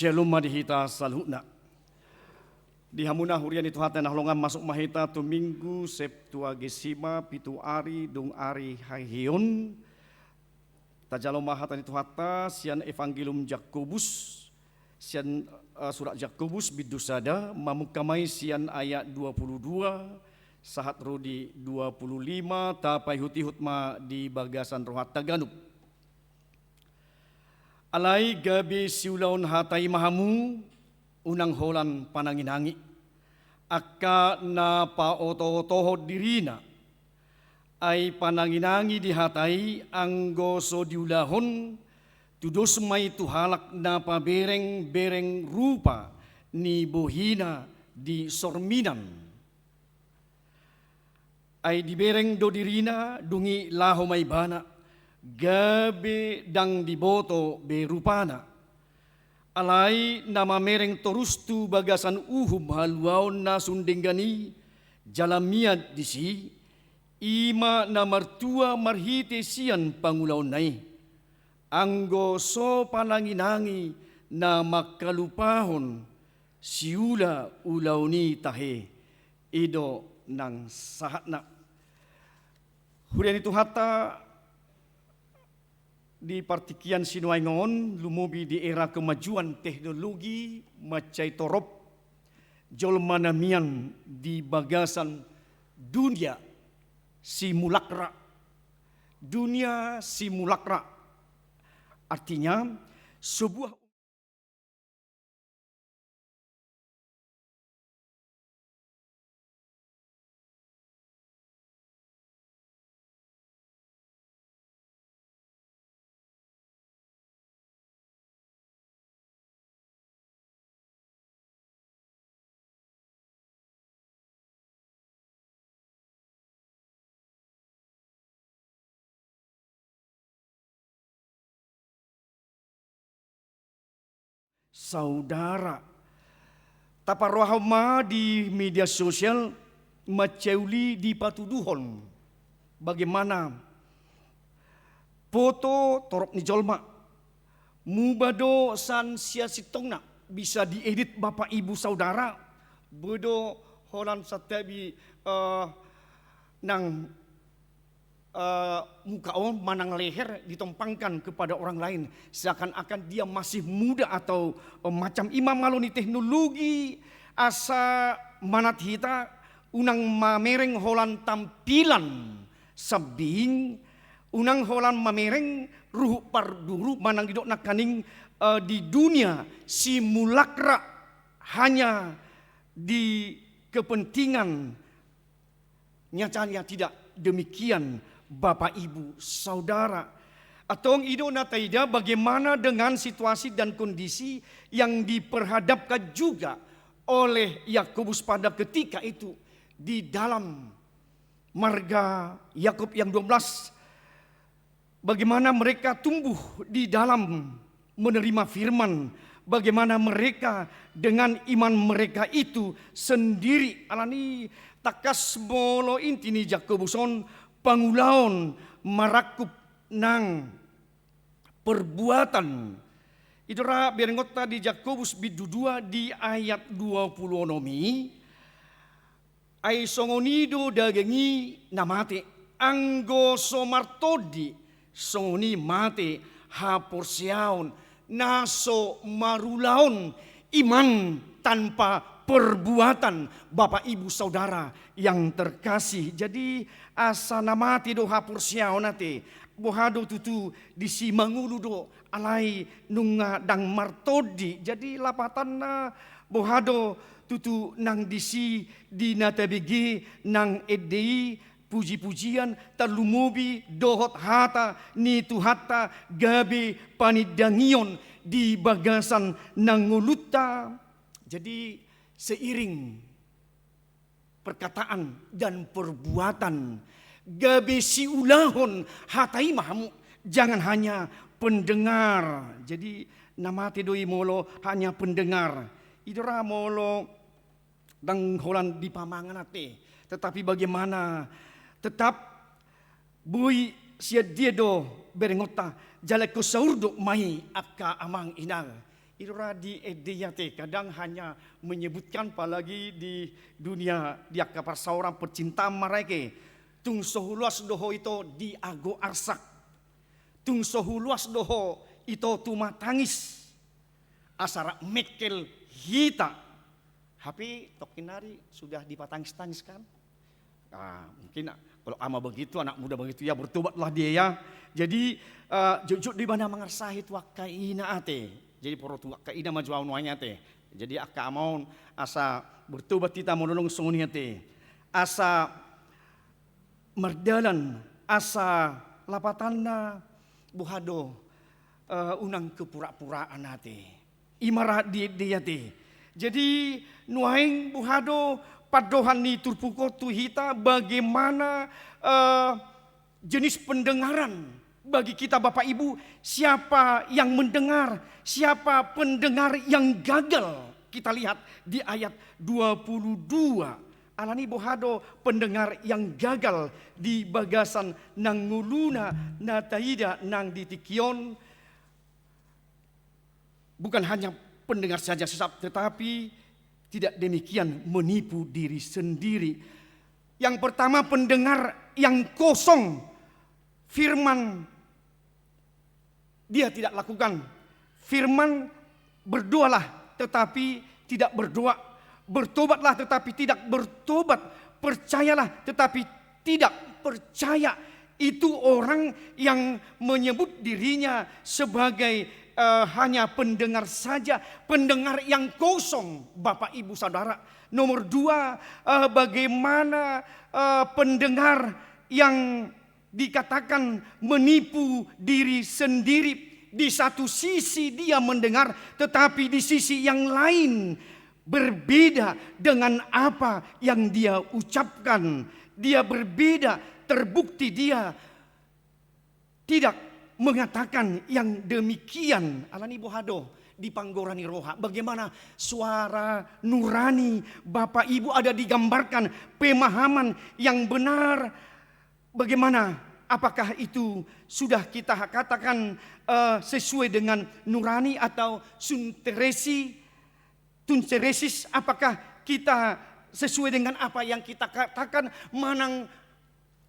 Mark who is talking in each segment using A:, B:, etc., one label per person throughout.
A: Shalom madihita salhuna. Di hamuna hurian itu hata nahlongan masuk mahita tu minggu Septuagesima pitu ari dung ari hahion. Tajalo mahatan itu hata sian Evangelium Jakobus sian surat Jakobus bidusada mamukamai sian ayat 22 sahat rodi 25 tapai huti hutma di bagasan rohat taganub. Alai gabi siulaun hatai mahamu unang holan pananginangi akka na paoto-otoho dirina ay pananginangi di hatai anggo so diulahon tudos may tuhalak na pabereng-bereng rupa ni bohina di sorminan ay dibereng do dirina dungi laho may bana gabe dang diboto berupana alai nama mereng torustu bagasan uhum haluaon na sundenggani jalamiad disi ima na martua marhite sian pangulaon nai anggo so pananginangi na makalupahon siula ulauni tahe ido nang sahatna. Hurian itu hata di partikian sinuai ngon lumubi di era kemajuan teknologi macai torop jol manamian di bagasan dunia simulakra artinya sebuah saudara taparohama di media sosial maceuli di patuduhon bagaimana foto torok ni jolma mubado san sia sitongna bisa diedit bapak ibu saudara bodo holan satabi nang mukaon manang leher ditompangkan kepada orang lain seakan-akan dia masih muda atau macam imam maloni teknologi asa manat hita unang mamereng holan tampilan sabing unang holan mamereng ruh parduru manang didok nakaning di dunia simulakra hanya di kepentingan nyatanya tidak demikian. Bapak, Ibu, Saudara, atau ido nataida bagaimana dengan situasi dan kondisi yang diperhadapkan juga oleh Yakobus pada ketika itu di dalam marga Yakub yang 12. Bagaimana mereka tumbuh di dalam menerima firman, bagaimana mereka dengan iman mereka itu sendiri alani takas bolo intini Jakobuson pangulaon marakup nang perbuatan. Idora berengota di Jakobus bidudua di ayat 20 nomi. Ai songonido dagengi namate anggo somartodi songoni mate haporsiaon naso marulaon iman tanpa perbuatan. Bapak Ibu Saudara yang terkasih, jadi asa namati do hapur siaonate bohado tutu disi mangulu do alai nunga dang martodi jadi lapatan na bohado tutu nang disi di natabigi nang edei puji-pujian talumubi dohot hata ni tuhata gabe panidangion di bagasan nanguluta. Jadi seiring perkataan dan perbuatan gabe siulahon hatai mahamu jangan hanya pendengar. Jadi namate doi molo hanya pendengar. Idora molo dang holan di pamanganate. Tetapi bagaimana tetap bui sia dia do berengota jaleko saurdo mai akka amang inal. Ira di edeyate kadang hanya menyebutkan apalagi di dunia dia kapar seorang pecinta mereka. Tung sohuluas doho itu di ago arsak. Tung sohuluas doho itu tuma tangis. Asara mekel hita. Tapi tokinari sudah dipatangis-tangis kan? Mungkin kalau ama begitu, anak muda begitu ya bertobatlah dia ya. Jadi jujur di mana mengersahi itu kaina ate. Jadi poro tunggak kaina maju awnuanya te. Jadi akka amaun asa bertobat kita menolong sungunya te. Asa merdalan, asa lapatanda buhado unang kepura-puraan ate. Imarah dia te. Jadi nuaing buhado padohan ni turpuko tuhita bagaimana jenis pendengaran bagi kita Bapak Ibu, siapa yang mendengar, siapa pendengar yang gagal. Kita lihat di ayat 22. Alani bohado pendengar yang gagal di bagasan nang nguluna na taida nang ditikion. Bukan hanya pendengar saja sesat, tetapi tidak demikian menipu diri sendiri. Yang pertama pendengar yang kosong, firman dia tidak lakukan. Firman berdoalah tetapi tidak berdoa. Bertobatlah tetapi tidak bertobat. Percayalah tetapi tidak percaya. Itu orang yang menyebut dirinya sebagai hanya pendengar saja. Pendengar yang kosong Bapak Ibu Saudara. Nomor 2, bagaimana pendengar yang dikatakan menipu diri sendiri. Di satu sisi dia mendengar, tetapi di sisi yang lain berbeda dengan apa yang dia ucapkan. Dia berbeda, terbukti dia tidak mengatakan yang demikian. Alani bohado di panggorani roha. Bagaimana suara nurani Bapak Ibu ada digambarkan pemahaman yang benar. Bagaimana? Apakah itu sudah kita katakan sesuai dengan nurani atau tunseresis? Apakah kita sesuai dengan apa yang kita katakan? Manang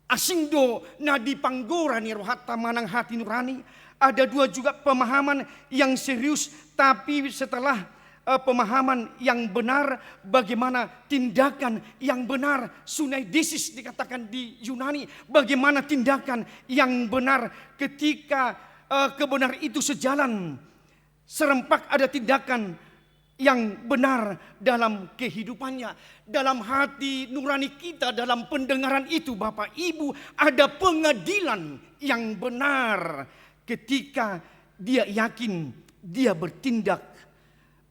A: asingdo nadi panggorani rohata manang hati nurani. Ada 2 juga pemahaman yang serius, tapi setelah pemahaman yang benar, bagaimana tindakan yang benar. Sunaidesis dikatakan di Yunani. Bagaimana tindakan yang benar ketika kebenar itu sejalan. Serempak ada tindakan yang benar dalam kehidupannya. Dalam hati nurani kita, dalam pendengaran itu Bapak Ibu, ada pengadilan yang benar. Ketika dia yakin dia bertindak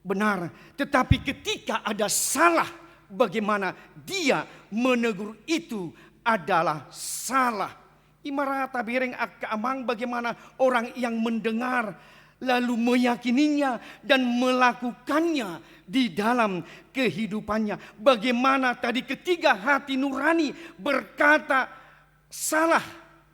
A: benar, tetapi ketika ada salah, bagaimana dia menegur itu adalah salah. Imarata bereng akka amang bagaimana orang yang mendengar lalu meyakininya dan melakukannya di dalam kehidupannya. Bagaimana tadi ketiga hati nurani berkata salah,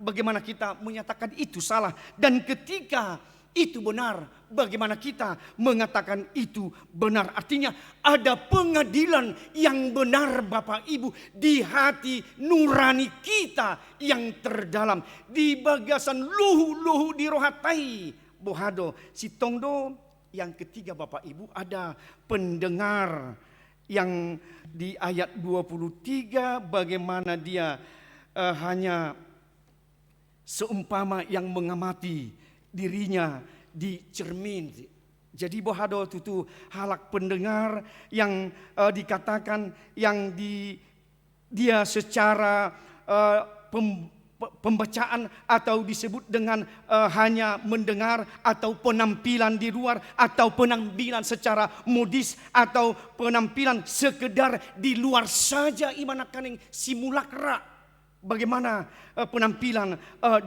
A: bagaimana kita menyatakan itu salah, dan ketika itu benar, bagaimana kita mengatakan itu benar. Artinya ada pengadilan yang benar Bapak Ibu di hati nurani kita yang terdalam. Di bagasan luhu-luhu di rohatai bohado si tongdo. Yang ketiga Bapak Ibu ada pendengar yang di ayat 23 bagaimana dia hanya seumpama yang mengamati dirinya di cermin. Jadi bohado itu halak pendengar yang dikatakan yang dia secara pembacaan atau disebut dengan hanya mendengar atau penampilan di luar atau penampilan secara modis atau penampilan sekedar di luar saja imanakan yang simulakra. Bagaimana penampilan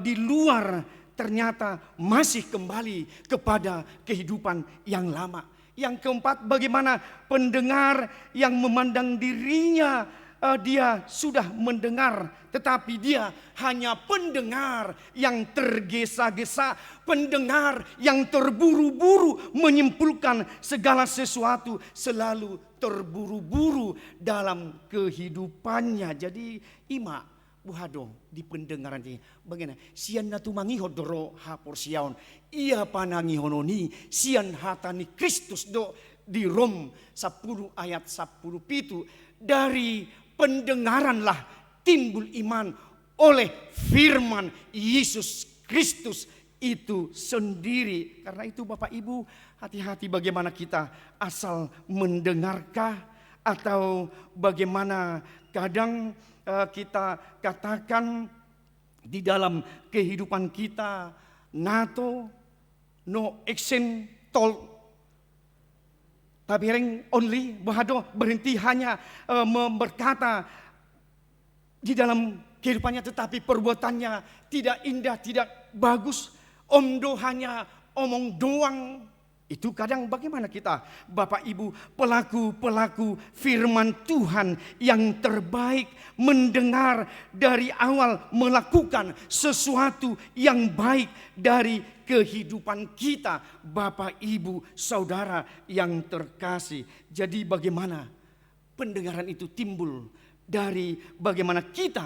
A: di luar ternyata masih kembali kepada kehidupan yang lama. Yang keempat, bagaimana pendengar yang memandang dirinya dia sudah mendengar, tetapi dia hanya pendengar yang tergesa-gesa, pendengar yang terburu-buru menyimpulkan segala sesuatu, selalu terburu-buru dalam kehidupannya. Jadi ima buhado di pendengaran ini bagaimana sian natu mangiho doro hapor siaon ia panangihononi sian hatani Kristus do di Rom 10 ayat 10 pitu. Dari pendengaranlah timbul iman oleh firman Yesus Kristus itu sendiri. Karena itu Bapak Ibu, hati-hati bagaimana kita asal mendengarkah, atau bagaimana kadang kita katakan di dalam kehidupan kita NATO no action tol tabireng only bahado berhenti hanya berkata di dalam kehidupannya, tetapi perbuatannya tidak indah, tidak bagus. Omdo hanya omong doang. Itu kadang bagaimana kita Bapak Ibu pelaku-pelaku firman Tuhan yang terbaik, mendengar dari awal, melakukan sesuatu yang baik dari kehidupan kita Bapak Ibu Saudara yang terkasih. Jadi bagaimana pendengaran itu timbul dari bagaimana kita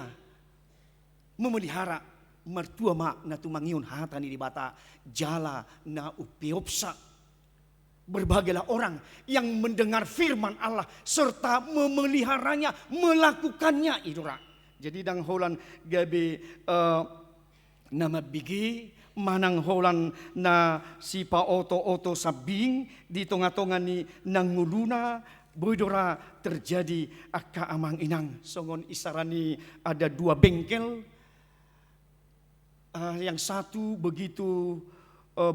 A: memelihara mertua mak na tumangiun hatani di bata jala na upiopsa. Berbagailah orang yang mendengar firman Allah serta memeliharanya, melakukannya idura. Jadi dang holan gabe nama bigi manang holan na si pa oto sabing di tonga-tonga ni nanguluna boydora terjadi akka amang inang. Songon isarani ada 2 bengkel, yang satu begitu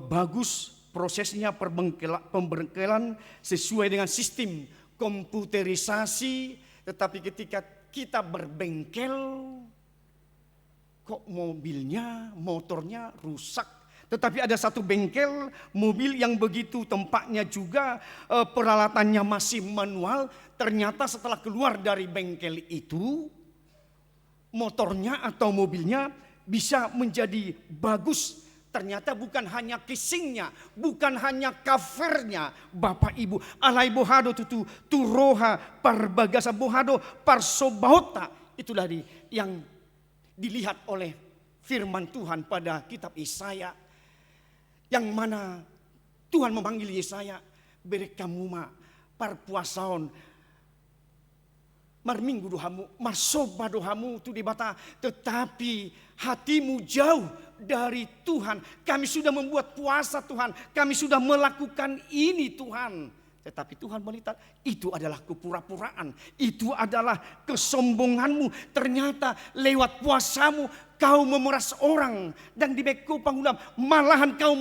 A: bagus prosesnya pembengkelan sesuai dengan sistem komputerisasi, tetapi ketika kita berbengkel kok mobilnya, motornya rusak. Tetapi ada satu bengkel mobil yang begitu tempatnya juga peralatannya masih manual. Ternyata setelah keluar dari bengkel itu, motornya atau mobilnya bisa menjadi bagus. Ternyata bukan hanya casingnya, bukan hanya covernya, Bapak Ibu. Alai bohado tutu turoha parbagasa bohado parsobauta. Itulah yang dilihat oleh firman Tuhan pada kitab Yesaya, yang mana Tuhan memanggil Yesaya, berek kamu ma parpuasaon marminggu dohamu, marsoba dohamu tu dibata, tetapi hatimu jauh dari Tuhan. Kami sudah membuat puasa Tuhan, kami sudah melakukan ini Tuhan. Tetapi Tuhan melihat itu adalah kepura-puraan, itu adalah kesombonganmu. Ternyata lewat puasamu kau memeras orang, dan di beko pangulam malahan kau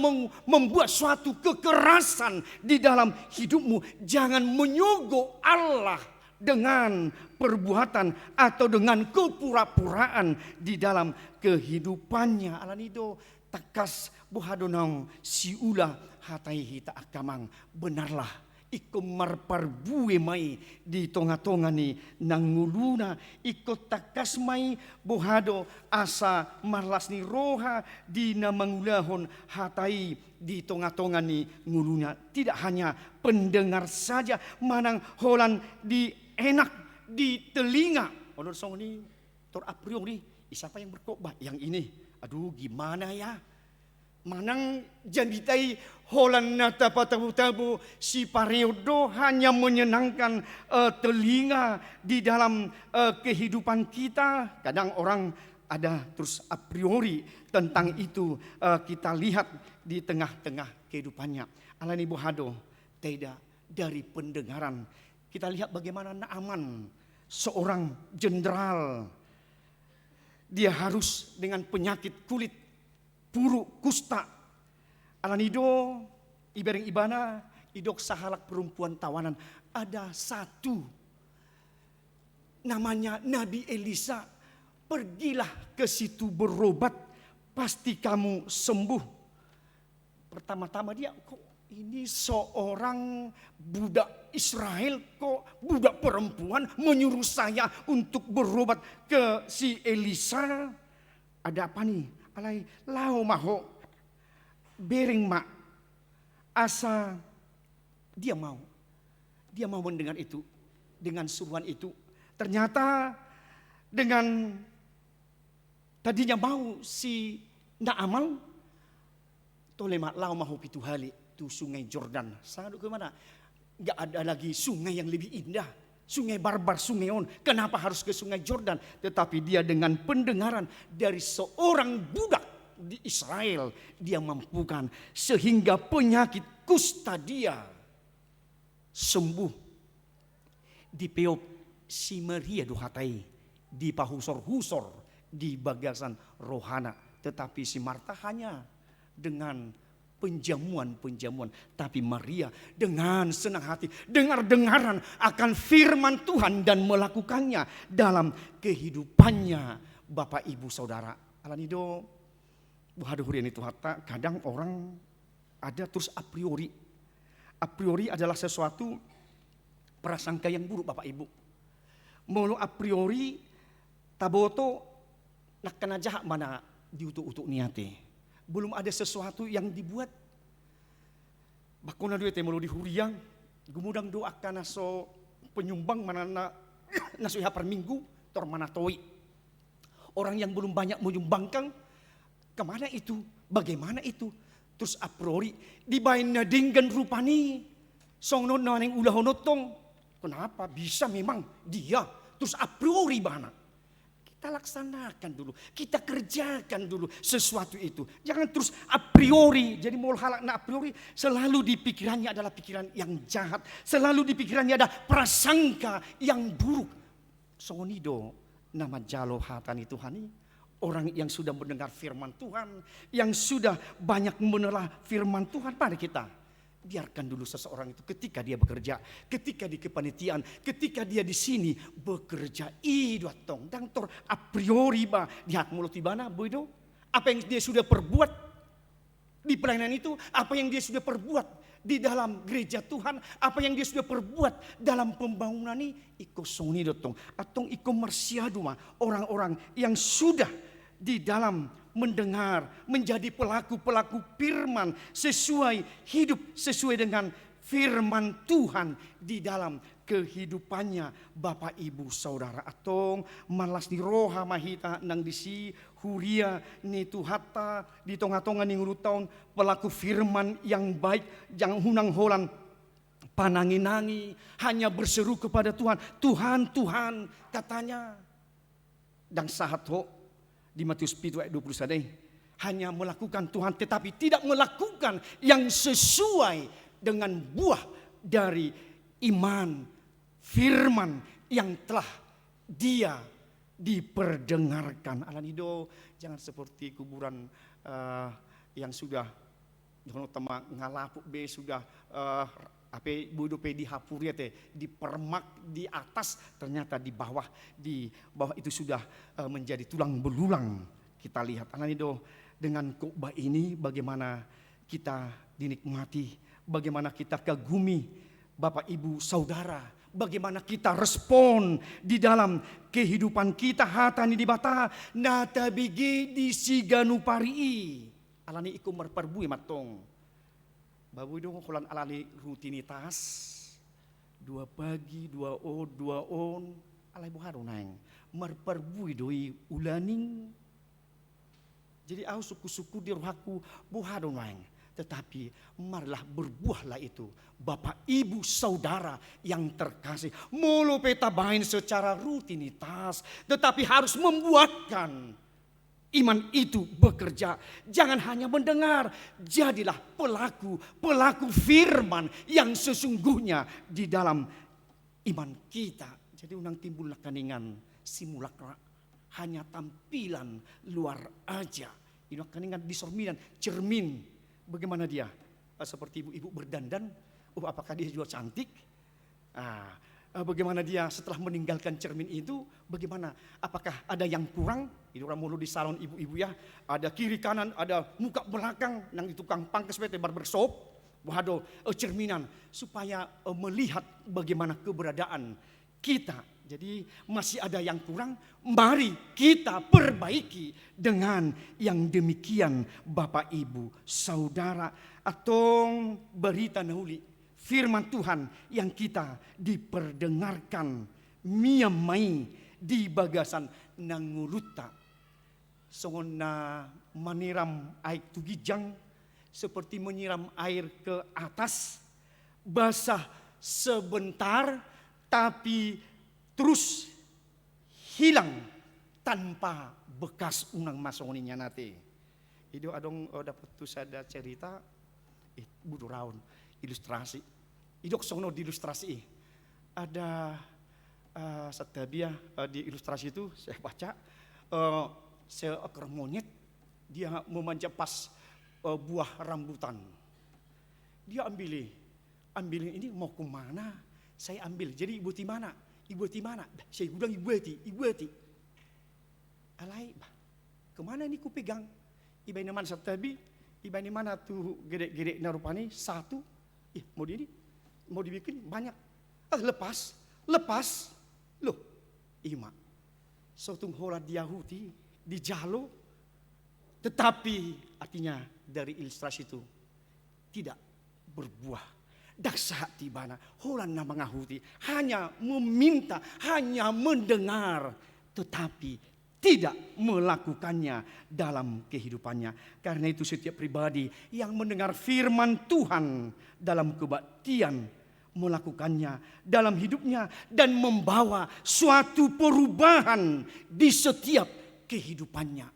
A: membuat suatu kekerasan di dalam hidupmu. Jangan menyogok Allah dengan perbuatan atau dengan kepura-puraan di dalam kehidupannya. Alanido takas buhadonong siula hatai hita akamang. Benarlah iko marparbue mai di tonga-tonga ni nanguluna, iko takas mai bohado asa marlas ni roha di namangulahon hatai di tonga-tonga ni ngulunya. Tidak hanya pendengar saja, manang holan di enak di telinga. Olor song ni tor apriong ni siapa yang berkhotbah yang ini. Aduh gimana ya? Manang janditai holan nata patabu-tabu si pariodo hanya menyenangkan telinga di dalam kehidupan kita. Kadang orang ada terus a priori tentang itu, kita lihat di tengah-tengah kehidupannya. Alani bohado tidak dari pendengaran. Kita lihat bagaimana Naaman, seorang jenderal. Dia harus dengan penyakit kulit buruk, kusta. Alanido ibereng ibana idok sahalak perempuan tawanan. Ada satu namanya Nabi Elisa. Pergilah ke situ berobat, pasti kamu sembuh. Pertama-tama dia kok Ini seorang budak Israel kok, budak perempuan menyuruh saya untuk berobat ke si Elisa. Ada apa nih? Alai lau maho bering mak asa dia mau mendengar itu dengan suruhan itu. Ternyata dengan tadinya mau si Naamal tolema lau maho pitu hali tu sungai Jordan. Sangat ke mana? Gak ada lagi sungai yang lebih indah. Sungai barbar, sungai On. Kenapa harus ke sungai Jordan? Tetapi dia dengan pendengaran dari seorang budak di Israel, dia mampukan sehingga penyakit kusta dia sembuh. Di peop si Maria duhatai, di pahusor-husor, di bagasan rohana. Tetapi si Marta hanya dengan penjamuan, tapi Maria dengan senang hati dengar-dengaran akan firman Tuhan dan melakukannya dalam kehidupannya. Bapak Ibu Saudara, alanido buhaduhurian itu hatta kadang orang ada terus a priori adalah sesuatu prasangka yang buruk Bapak Ibu. Mulu a priori taboto nak kena jahat mana diutuk-utuk niate. Belum ada sesuatu yang dibuat. Bakuna duit mulu di huriang, gumudang doakan naso penyumbang mana nasuha per minggu tor mana toi. Orang yang belum banyak menyumbangkan, kemana itu? Bagaimana itu? Terus a priori dibain nadinggan rupani, song non yang ulah honotong. Kenapa bisa memang dia? Terus a priori mana? Kita laksanakan dulu, kita kerjakan dulu sesuatu itu. Jangan terus a priori. Jadi mau halak na a priori selalu di pikirannya adalah pikiran yang jahat. Selalu di pikirannya ada prasangka yang buruk. Songonido nama jalo hatani Tuhani. Orang yang sudah mendengar firman Tuhan, yang sudah banyak menelah firman Tuhan pada kita. Biarkan dulu seseorang itu ketika dia bekerja, ketika di kepanitiaan, ketika dia di sini bekerja iduatong dan tor a priori ba dihat mulut ibana boido. Apa yang dia sudah perbuat di pelayanan itu, apa yang dia sudah perbuat di dalam gereja Tuhan, apa yang dia sudah perbuat dalam pembangunan ini, iko soni dotong atong iko mersiaduma orang-orang yang sudah di dalam mendengar, menjadi pelaku-pelaku firman sesuai hidup, sesuai dengan firman Tuhan di dalam kehidupannya. Bapak Ibu Saudara, atong malas ni roha mahita nang disi huria ni tuhata di tonga-tonga ning tahun pelaku firman yang baik, jangan hunang holan panangi-nangi, hanya berseru kepada Tuhan, Tuhan, Tuhan katanya. Dan sahat ho di Matius 7 ayat 21 hanya melakukan Tuhan tetapi tidak melakukan yang sesuai dengan buah dari iman firman yang telah dia diperdengarkan. Alanido jangan seperti kuburan yang sudah tema ngalapuk be sudah apa budope di hapuria teh di permak di atas, ternyata di bawah itu sudah menjadi tulang belulang. Kita lihat alanido dengan khotbah ini bagaimana kita dinikmati, bagaimana kita kagumi Bapak Ibu Saudara, bagaimana kita respon di dalam kehidupan kita. Hatani di bata nata bigi di siganu parii alani iku merperbui matong. Babu dong kulan alani rutinitas 2 pagi 2 on alai buharo naeng merperbui doi ulaning. Jadi au suku-suku di rohaku buharo naeng, tetapi marlah berbuahlah itu Bapak Ibu Saudara yang terkasih. Mulu peta bain secara rutinitas, tetapi harus membuatkan iman itu bekerja. Jangan hanya mendengar, jadilah pelaku firman yang sesungguhnya di dalam iman kita. Jadi unang timbullah kaningan simulakra hanya tampilan luar aja. Ini kaningan disorminan cermin. Bagaimana dia? Seperti ibu-ibu berdandan. Apakah dia juga cantik? Bagaimana dia setelah meninggalkan cermin itu, bagaimana? Apakah ada yang kurang? Itu orang mulu di salon ibu-ibu ya, ada kiri kanan, ada muka belakang, nang di tukang pangkes bete barbershop, wahado cerminan supaya melihat bagaimana keberadaan kita. Jadi masih ada yang kurang, mari kita perbaiki dengan yang demikian Bapak Ibu Saudara. Atau berita nahuli firman Tuhan yang kita diperdengarkan miamai di bagasan nanguluta. Songona meniram air tugijang seperti menyiram air ke atas, basah sebentar tapi terus hilang tanpa bekas unang masoninya nanti. Itu adong dapat tu sada cerita budu raun ilustrasi. Idok sono di ilustrasi. Ada setabia di ilustrasi itu saya baca seekor monyet dia memanjat pas buah rambutan. Dia ambilin ini mau ke mana? Saya ambil. Jadi ibu ti mana? Ibu ti mana? Saya bilang ibu ti. Alai, kemana ini ku pegang? Iba ini mana setabi? Iba ini mana tuh gede-gede narupani satu? Mau dibikin banyak. Lepas. Loh, ima. Sotung hola Yahudi di jalo. Tetapi artinya dari ilustrasi itu tidak berbuah. Daksa tibana holan na mga Yahudi hanya meminta, hanya mendengar, tetapi tidak melakukannya dalam kehidupannya. Karena itu setiap pribadi yang mendengar firman Tuhan dalam kebaktian melakukannya dalam hidupnya dan membawa suatu perubahan di setiap kehidupannya.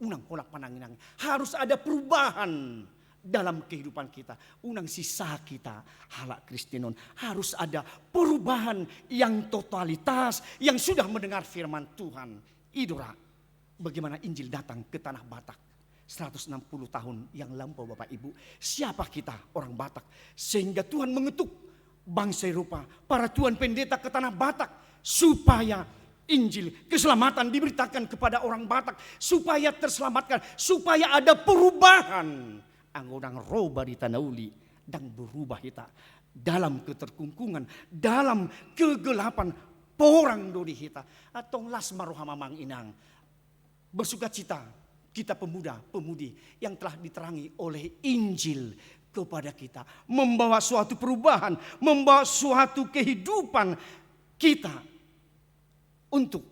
A: Unang kolak pananginang harus ada perubahan dalam kehidupan kita. Unang sisa kita halak Kristenon harus ada perubahan yang totalitas yang sudah mendengar firman Tuhan. Idora, bagaimana Injil datang ke tanah Batak 160 tahun yang lampau Bapak Ibu. Siapa kita orang Batak sehingga Tuhan mengetuk bangsa Eropa, para tuan pendeta ke tanah Batak supaya Injil keselamatan diberitakan kepada orang Batak supaya terselamatkan, supaya ada perubahan. Anggodang roba di tanah uli dan berubah kita dalam keterkungkungan, dalam kegelapan porang dodi hita atau las marohama mang inang bersuka cita kita pemuda-pemudi yang telah diterangi oleh Injil kepada kita, membawa suatu perubahan, membawa suatu kehidupan kita untuk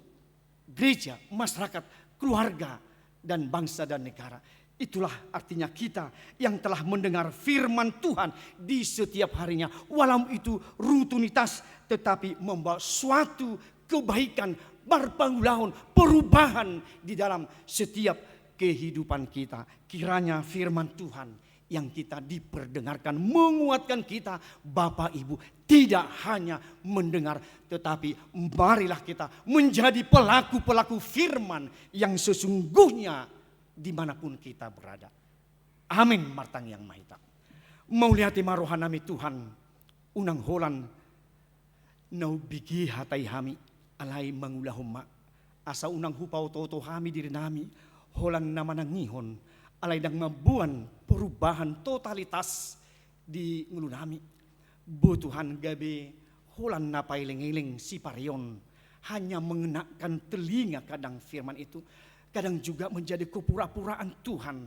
A: gereja, masyarakat, keluarga dan bangsa dan negara. Itulah artinya kita yang telah mendengar firman Tuhan di setiap harinya. Walau itu rutinitas tetapi membawa suatu kebaikan, berpangulahun, perubahan di dalam setiap kehidupan kita. Kiranya firman Tuhan yang kita diperdengarkan menguatkan kita Bapak Ibu. Tidak hanya mendengar tetapi marilah kita menjadi pelaku-pelaku firman yang sesungguhnya dimanapun kita berada. Amin martang yang mahita. Mau lihat marohanami Tuhan unang holan nau bigi hatai hami alai mangulahumma asa unang hupau toto hami diri nami holan nama nangihon alai dang mabuan perubahan totalitas di ngulu nami. Butuhan gabe holan napai lengeling si parion hanya mengenakan telinga kadang firman itu. Kadang juga menjadi kepura-puraan Tuhan.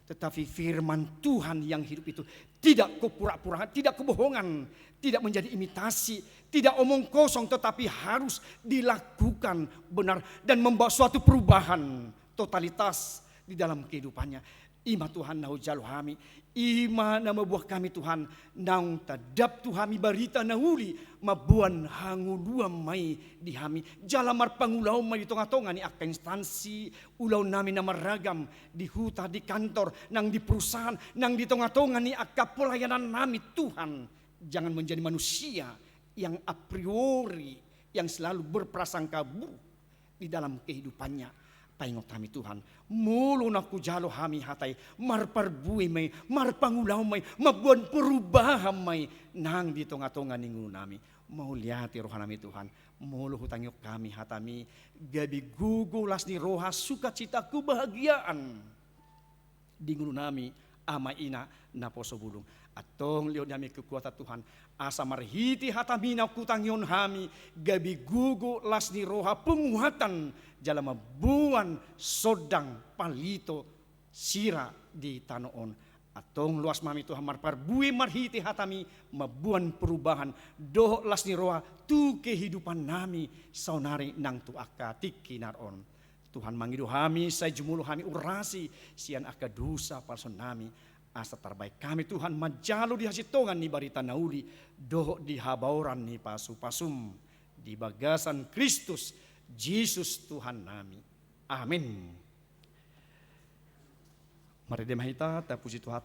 A: Tetapi firman Tuhan yang hidup itu tidak kepura-puraan, tidak kebohongan, tidak menjadi imitasi, tidak omong kosong tetapi harus dilakukan benar dan membawa suatu perubahan totalitas di dalam kehidupannya. Ima Tuhan nahu jalo hami, ima nama buah kami Tuhan, naung tadap Tuhami barita nahuli, mabuan hanguluam mai di hami, jalamar pangulau mai di tonga-tonga ni akka instansi, ulau nami nama ragam, di huta, di kantor, nang di perusahaan, nang di tonga-tonga ni akka pelayanan nami Tuhan. Jangan menjadi manusia yang a priori, yang selalu berprasangka buruk di dalam kehidupannya. Paingot kami Tuhan, mulu naku jalo hami hatai, marparbui may, marpangulaw may, mabuan perubahan may, nang di tonga-tonga ninguno nami. Mauliati roha nami Tuhan, mulu hutangyok kami hatami, gabi gugulas ni roha sukacita kebahagiaan. Di nguno nami, ama ina na poso bulung. Atong liot kami kekuatan Tuhan. Asa marhiti hatamina kutang yon hami. Gabi gugu las ni roha penguatan. Jalama buan sodang palito sira di tanoon. Atong luas mami Tuhan marparbui marhiti hatami mabuan perubahan doh las ni roa tu kehidupan nami saunari nang tu akatik kinaron. Tuhan mangidu hami say jumulu hami urasi sian akadusa palson nami asa terbaik kami Tuhan majalo di hasitongan ni barita nauli doh di habauran ni pasu-pasum di bagasan Kristus Yesus Tuhan nami. Amin. Mari demahita ta puji Tuhan.